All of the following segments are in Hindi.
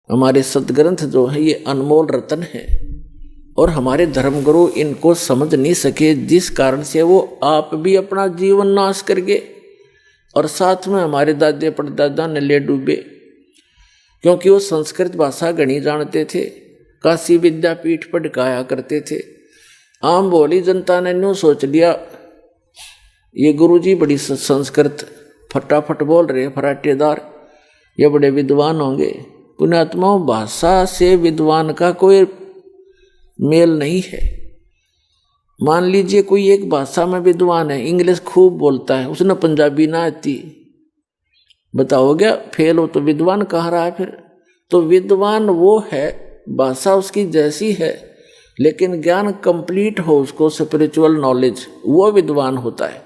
हमारे सदग्रंथ जो है ये अनमोल रतन है और हमारे धर्मगुरु इनको समझ नहीं सके, जिस कारण से वो आप भी अपना जीवन नाश कर गए और साथ में हमारे दादे परदादा नले डूबे, क्योंकि वो संस्कृत भाषा गणी जानते थे, काशी विद्यापीठ पढ़ाया करते थे। आम भोली जनता ने न्यू सोच लिया ये गुरुजी बड़ी संस्कृत फटाफट बोल रहे, फराटेदार, ये बड़े विद्वान होंगे। पुण्यात्माओं, भाषा से विद्वान का कोई मेल नहीं है। मान लीजिए कोई एक भाषा में विद्वान है, इंग्लिश खूब बोलता है, उसने पंजाबी ना आती, बताओ क्या फेल हो तो विद्वान कह रहा है फिर? तो विद्वान वो है, भाषा उसकी जैसी है, लेकिन ज्ञान कंप्लीट हो उसको, स्पिरिचुअल नॉलेज, वो विद्वान होता है।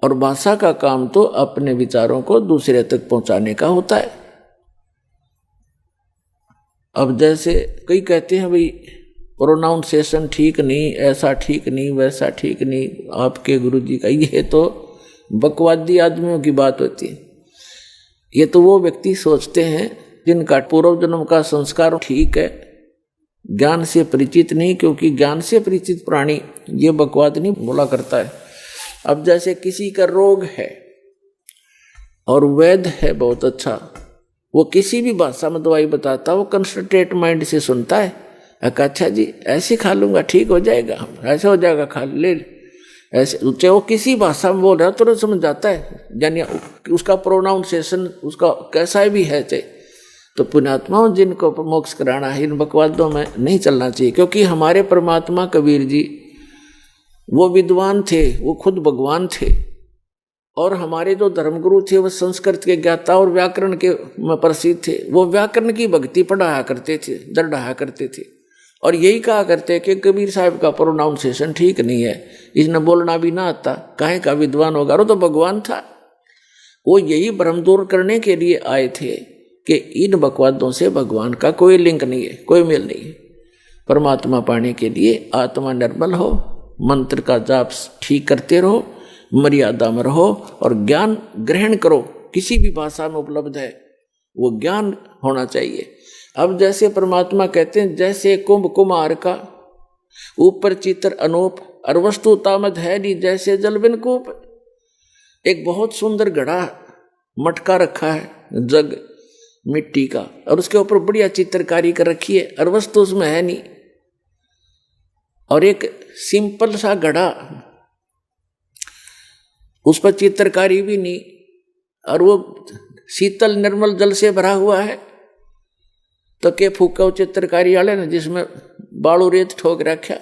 और भाषा का काम तो अपने विचारों को दूसरे तक पहुंचाने का होता है। अब जैसे कई कहते हैं भाई प्रोनाउंसिएशन ठीक नहीं, ऐसा ठीक नहीं, वैसा ठीक नहीं आपके गुरुजी का, ये तो बकवादी आदमियों की बात होती है। ये तो वो व्यक्ति सोचते हैं जिनका पूर्व जन्म का संस्कार ठीक है, ज्ञान से परिचित नहीं, क्योंकि ज्ञान से परिचित प्राणी ये बकवाद नहीं बोला करता है। अब जैसे किसी का रोग है और वैद्य है बहुत अच्छा, वो किसी भी भाषा में दवाई बताता, वो कंसंट्रेट माइंड से सुनता है, अच्छा जी ऐसे खा लूंगा ठीक हो जाएगा, ऐसे हो जाएगा खा ले, ऐसे, चाहे वो किसी भाषा में बोल रहा है तुरंत समझ जाता है, यानी उसका प्रोनाउंसिएशन उसका कैसा भी है चाहे। तो पुण्यात्माओं, जिनको मोक्ष कराना है इन बकवादों में नहीं चलना चाहिए, क्योंकि हमारे परमात्मा कबीर जी वो विद्वान थे, वो खुद भगवान थे, और हमारे जो धर्मगुरु थे वो संस्कृत के ज्ञाता और व्याकरण के में प्रसिद्ध थे। वो व्याकरण की भक्ति पढ़ाया करते थे, दर्ड़ाया करते थे, और यही कहा करते कि कबीर साहब का प्रोनाउंसिएशन ठीक नहीं है, इसने बोलना भी ना आता, काहे का विद्वान होगा, वो तो भगवान था। वो यही भ्रम दूर करने के लिए आए थे कि इन बकवादों से भगवान का कोई लिंक नहीं है, कोई मेल नहीं है। परमात्मा पाने के लिए आत्मा निर्मल हो, मंत्र का जाप ठीक करते रहो, मर्यादा में रहो और ज्ञान ग्रहण करो। किसी भी भाषा में उपलब्ध है वो ज्ञान होना चाहिए। अब जैसे परमात्मा कहते हैं, जैसे कुंभ कुमार का ऊपर चित्र अनूप और वस्तु तामद है नहीं, जैसे जल बिन कूप। एक बहुत सुंदर घड़ा मटका रखा है जग मिट्टी का, और उसके ऊपर बढ़िया चित्रकारी कर रखी है, और वस्तु उसमें है नहीं। और एक सिंपल सा घड़ा, उस पर चित्रकारी भी नहीं, और वो शीतल निर्मल जल से भरा हुआ है। तो के फूका चित्रकारी वाले ने जिसमें बालू रेत ठोक रखा,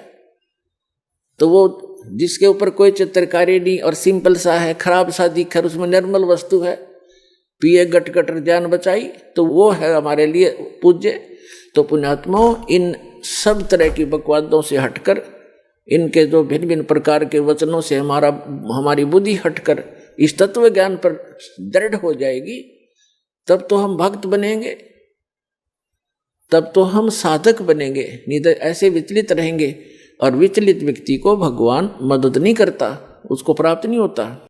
तो वो जिसके ऊपर कोई चित्रकारी नहीं और सिंपल सा है, खराब सा दिख रहा, उसमें निर्मल वस्तु है, पिए गट गट जान बचाई, तो वो है हमारे लिए पूज्य। तो पुण्यात्माओं, इन सब तरह की बकवादों से हटकर, इनके जो भिन्न भिन्न प्रकार के वचनों से हमारी बुद्धि हटकर इस तत्व ज्ञान पर दृढ़ हो जाएगी, तब तो हम भक्त बनेंगे, तब तो हम साधक बनेंगे। नहीं तो ऐसे विचलित रहेंगे, और विचलित व्यक्ति को भगवान मदद नहीं करता, उसको प्राप्त नहीं होता।